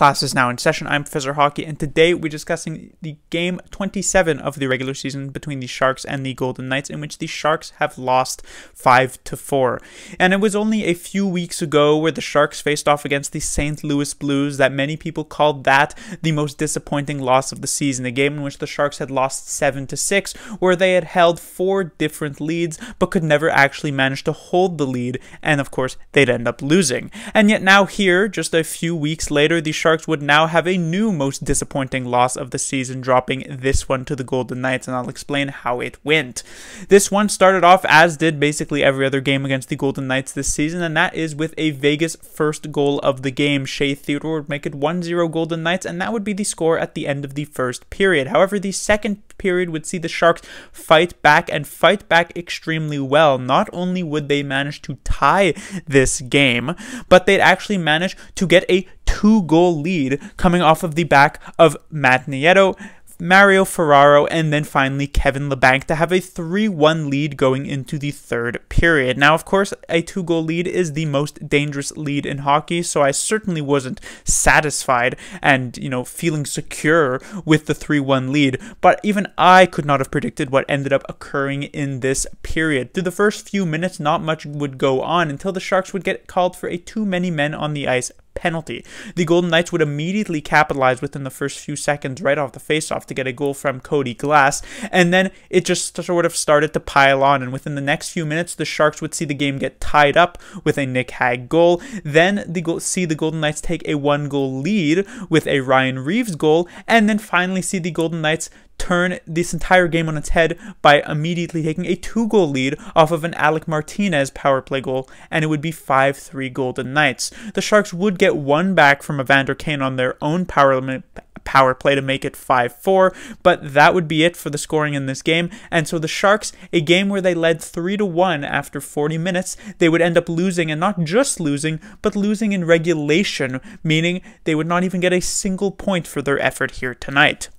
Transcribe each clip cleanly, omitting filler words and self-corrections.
Class is now in session. I'm Professor Hockey, and today we're discussing the game 27 of the regular season between the Sharks and the Golden Knights, in which the Sharks have lost 5-4. And it was only a few weeks ago where the Sharks faced off against the St. Louis Blues that many people called that the most disappointing loss of the season, a game in which the Sharks had lost 7-6, where they had held 4 different leads but could never actually manage to hold the lead, and of course they'd end up losing. And yet now here, just a few weeks later, the Sharks would now have a new most disappointing loss of the season, dropping this one to the Golden Knights, and I'll explain how it went. This one started off as did basically every other game against the Golden Knights this season, and that is with a Vegas first goal of the game. Shea Theodore would make it 1-0 Golden Knights, and that would be the score at the end of the first period. However, the second period would see the Sharks fight back extremely well. Not only would they manage to tie this game, but they'd actually manage to get a 2-goal lead coming off of the back of Matt Nieto, Mario Ferraro, and then finally Kevin Labanc to have a 3-1 lead going into the third period. Now, of course, a 2-goal lead is the most dangerous lead in hockey, so I certainly wasn't satisfied and, feeling secure with the 3-1 lead, but even I could not have predicted what ended up occurring in this period. Through the first few minutes, not much would go on until the Sharks would get called for a too many men on the ice penalty. The Golden Knights would immediately capitalize within the first few seconds right off the faceoff to get a goal from Cody Glass, and then it just sort of started to pile on, and within the next few minutes the Sharks would see the game get tied up with a Nick Hague goal, then see the Golden Knights take a 1-goal lead with a Ryan Reeves goal, and then finally see the Golden Knights turn this entire game on its head by immediately taking a 2-goal lead off of an Alec Martinez power play goal, and it would be 5-3 Golden Knights. The Sharks would get one back from Evander Kane on their own power play to make it 5-4, but that would be it for the scoring in this game. And so the Sharks, a game where they led 3-1 after 40 minutes, they would end up losing, and not just losing, but losing in regulation, meaning they would not even get a single point for their effort here tonight.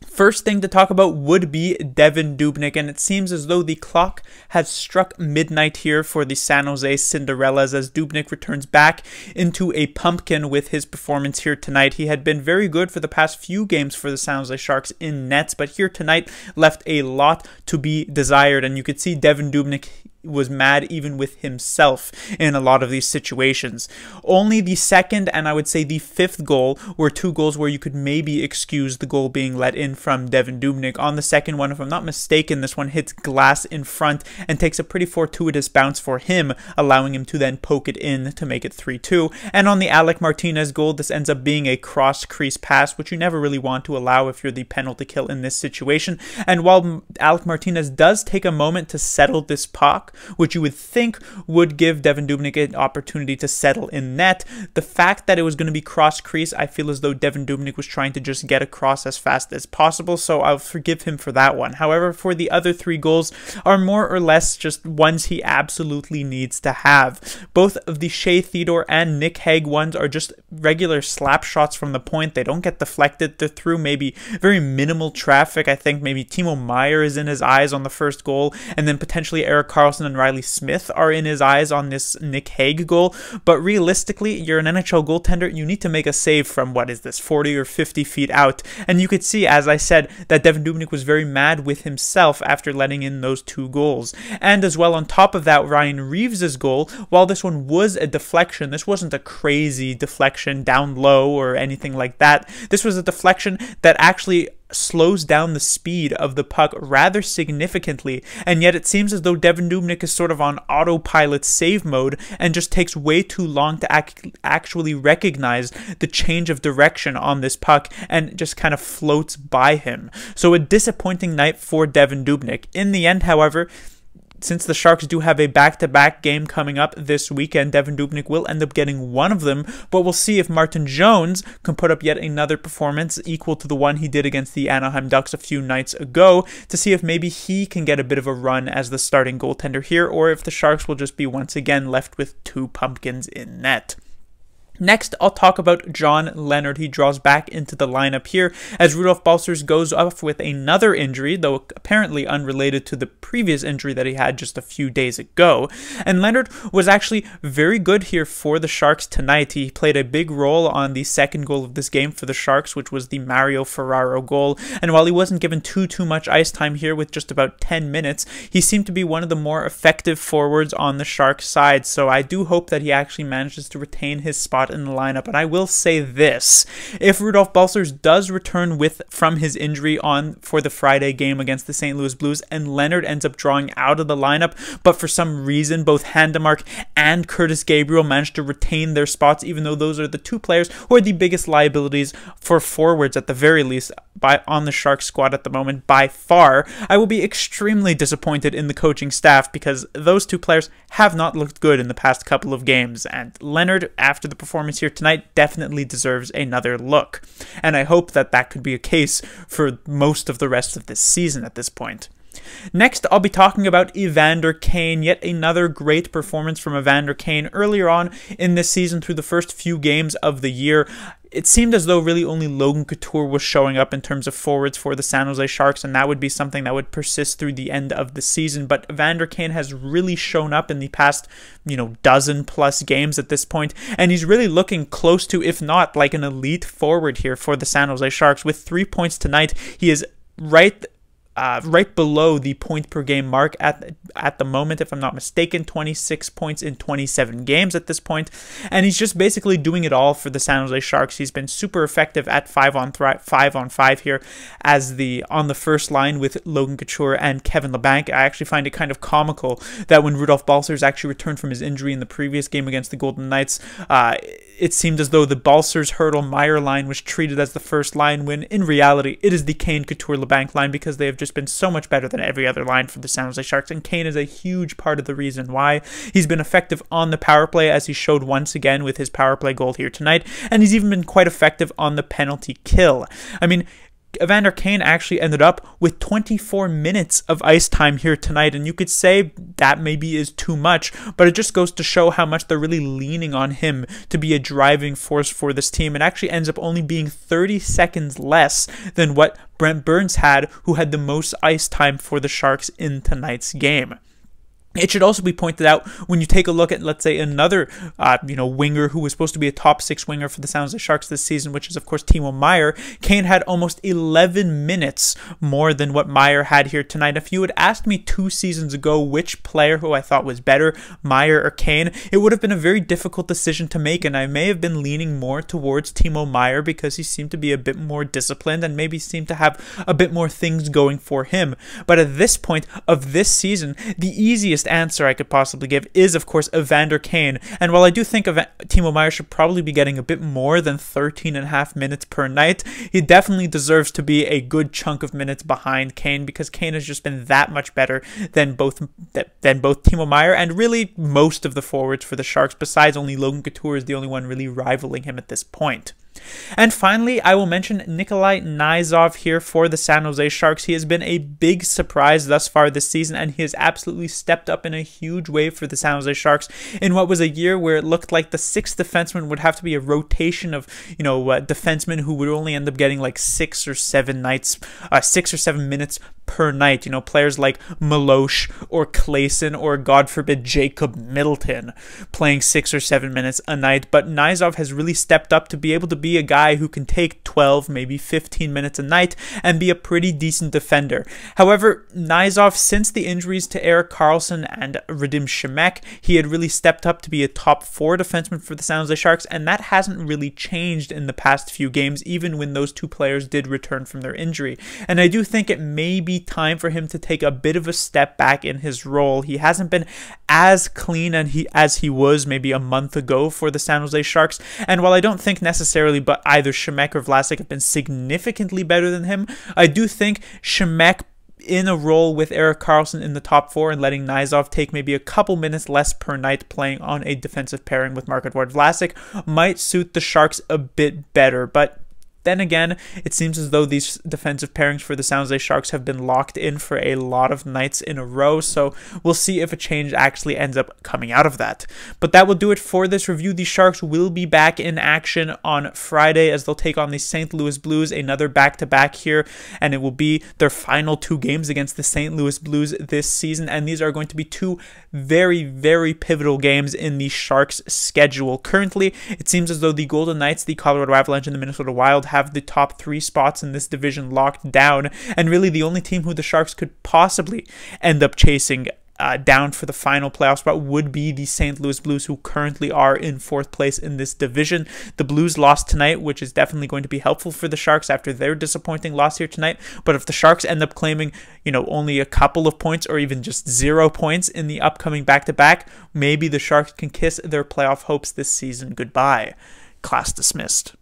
First thing to talk about would be Devan Dubnyk, and it seems as though the clock has struck midnight here for the San Jose Cinderellas as Dubnyk returns back into a pumpkin with his performance here tonight. He had been very good for the past few games for the San Jose Sharks in nets, but here tonight left a lot to be desired, and you could see Devan Dubnyk was mad even with himself in a lot of these situations. Only the second and I would say the fifth goal were 2 goals where you could maybe excuse the goal being let in from Devan Dubnyk. On the second one, if I'm not mistaken, this one hits Glass in front and takes a pretty fortuitous bounce for him, allowing him to then poke it in to make it 3-2. And on the Alec Martinez goal, this ends up being a cross-crease pass, which you never really want to allow if you're the penalty kill in this situation. And while Alec Martinez does take a moment to settle this puck, which you would think would give Devan Dubnyk an opportunity to settle in net, the fact that it was going to be cross-crease, I feel as though Devan Dubnyk was trying to just get across as fast as possible, so I'll forgive him for that one. However, for the other 3 goals are more or less just ones he absolutely needs to have. Both of the Shea Theodore and Nick Hague ones are just regular slap shots from the point. They don't get deflected. They're through maybe very minimal traffic. I think maybe Timo Meier is in his eyes on the first goal, and then potentially Erik Karlsson and Riley Smith are in his eyes on this Nick Hague goal. But realistically, you're an NHL goaltender, you need to make a save from, 40 or 50 feet out. And you could see, as I said, that Devan Dubnyk was very mad with himself after letting in those 2 goals. And as well, on top of that, Ryan Reeves' goal, while this one was a deflection, this wasn't a crazy deflection down low or anything like that. This was a deflection that actually slows down the speed of the puck rather significantly, and yet it seems as though Devan Dubnyk is sort of on autopilot save mode and just takes way too long to actually recognize the change of direction on this puck and just kind of floats by him. So a disappointing night for Devan Dubnyk. In the end, however, since the Sharks do have a back-to-back game coming up this weekend, Devan Dubnyk will end up getting one of them, but we'll see if Martin Jones can put up yet another performance equal to the one he did against the Anaheim Ducks a few nights ago, to see if maybe he can get a bit of a run as the starting goaltender here, or if the Sharks will just be once again left with 2 pumpkins in net. Next, I'll talk about John Leonard. He draws back into the lineup here as Rudolf Balcers goes off with another injury, though apparently unrelated to the previous injury that he had just a few days ago. And Leonard was actually very good here for the Sharks tonight. He played a big role on the second goal of this game for the Sharks, which was the Mario Ferraro goal. And while he wasn't given too much ice time here with just about 10 minutes, he seemed to be one of the more effective forwards on the Sharks side. So I do hope that he actually manages to retain his spot in the lineup. And I will say this: if Rudolf Balcers does return from his injury for the Friday game against the St. Louis Blues, and Leonard ends up drawing out of the lineup, but for some reason both Handemark and Curtis Gabriel managed to retain their spots, even though those are the two players who are the biggest liabilities for forwards at the very least on the Sharks squad at the moment by far, I will be extremely disappointed in the coaching staff, because those two players have not looked good in the past couple of games, and Leonard, after the performance here tonight, definitely deserves another look. And I hope that that could be a case for most of the rest of this season at this point. Next, I'll be talking about Evander Kane. Yet another great performance from Evander Kane earlier on in this season through the first few games of the year. It seemed as though really only Logan Couture was showing up in terms of forwards for the San Jose Sharks, and that would be something that would persist through the end of the season. But Evander Kane has really shown up in the past, dozen plus games at this point, and he's really looking close to, if not like an elite forward here for the San Jose Sharks. With 3 points tonight, he is right below the point per game mark at the moment, if I'm not mistaken. 26 points in 27 games at this point, and he's just basically doing it all for the San Jose Sharks. He's been super effective at 5-on-5 here on the first line with Logan Couture and Kevin Labanc. I actually find it kind of comical that when Rudolf Balcers actually returned from his injury in the previous game against the Golden Knights, it seemed as though the Balcers, Hurdle, Meyer line was treated as the first line, when in reality it is the Kane, Couture, Labanc line, because they have just been so much better than every other line for the San Jose Sharks, and Kane is a huge part of the reason why. He's been effective on the power play, as he showed once again with his power play goal here tonight, and he's even been quite effective on the penalty kill. I mean, Evander Kane actually ended up with 24 minutes of ice time here tonight, and you could say that maybe is too much, but it just goes to show how much they're really leaning on him to be a driving force for this team. It actually ends up only being 30 seconds less than what Brent Burns had, who had the most ice time for the Sharks in tonight's game. It should also be pointed out, when you take a look at, let's say, another, winger who was supposed to be a top 6 winger for the San Jose Sharks this season, which is, of course, Timo Meier. Kane had almost 11 minutes more than what Meier had here tonight. If you had asked me 2 seasons ago which player who I thought was better, Meier or Kane, it would have been a very difficult decision to make, and I may have been leaning more towards Timo Meier because he seemed to be a bit more disciplined and maybe seemed to have a bit more things going for him. But at this point of this season, the easiest answer I could possibly give is, of course, Evander Kane. And while I do think Timo Meier should probably be getting a bit more than 13.5 minutes per night, he definitely deserves to be a good chunk of minutes behind Kane, because Kane has just been that much better than both Timo Meier and really most of the forwards for the Sharks. Besides, only Logan Couture is the only one really rivaling him at this point. And finally, I will mention Nikolai Nizov here for the San Jose Sharks. He has been a big surprise thus far this season, and he has absolutely stepped up in a huge way for the San Jose Sharks in what was a year where it looked like the 6th defenseman would have to be a rotation of, defensemen who would only end up getting like 6 or 7 minutes per night. Players like Milosh or Clayson or, God forbid, Jacob Middleton playing 6 or 7 minutes a night. But Nizov has really stepped up to be able to be a guy who can take 12, maybe 15 minutes a night and be a pretty decent defender. However, Nizov, since the injuries to Erik Karlsson and Radim Shemek, he had really stepped up to be a top 4 defenseman for the San Jose Sharks, and that hasn't really changed in the past few games, even when those 2 players did return from their injury. And I do think it may be time for him to take a bit of a step back in his role. He hasn't been as clean as he was maybe a month ago for the San Jose Sharks, and while I don't think necessarily but either Shemek or Vlasic have been significantly better than him, I do think Shemek in a role with Erik Karlsson in the top 4 and letting Nizov take maybe a couple minutes less per night playing on a defensive pairing with Marc-Edouard Vlasic might suit the Sharks a bit better. But then again, it seems as though these defensive pairings for the San Jose Sharks have been locked in for a lot of nights in a row, so we'll see if a change actually ends up coming out of that. But that will do it for this review. The Sharks will be back in action on Friday as they'll take on the St. Louis Blues, another back-to-back here, and it will be their final 2 games against the St. Louis Blues this season, and these are going to be 2 very, very pivotal games in the Sharks' schedule. Currently, it seems as though the Golden Knights, the Colorado Avalanche, and the Minnesota Wild have the top 3 spots in this division locked down, and really the only team who the Sharks could possibly end up chasing down for the final playoff spot would be the St. Louis Blues, who currently are in 4th place in this division. The Blues lost tonight, which is definitely going to be helpful for the Sharks after their disappointing loss here tonight. But if the Sharks end up claiming, only a couple of points or even just 0 points in the upcoming back-to-back, maybe the Sharks can kiss their playoff hopes this season goodbye. Class dismissed.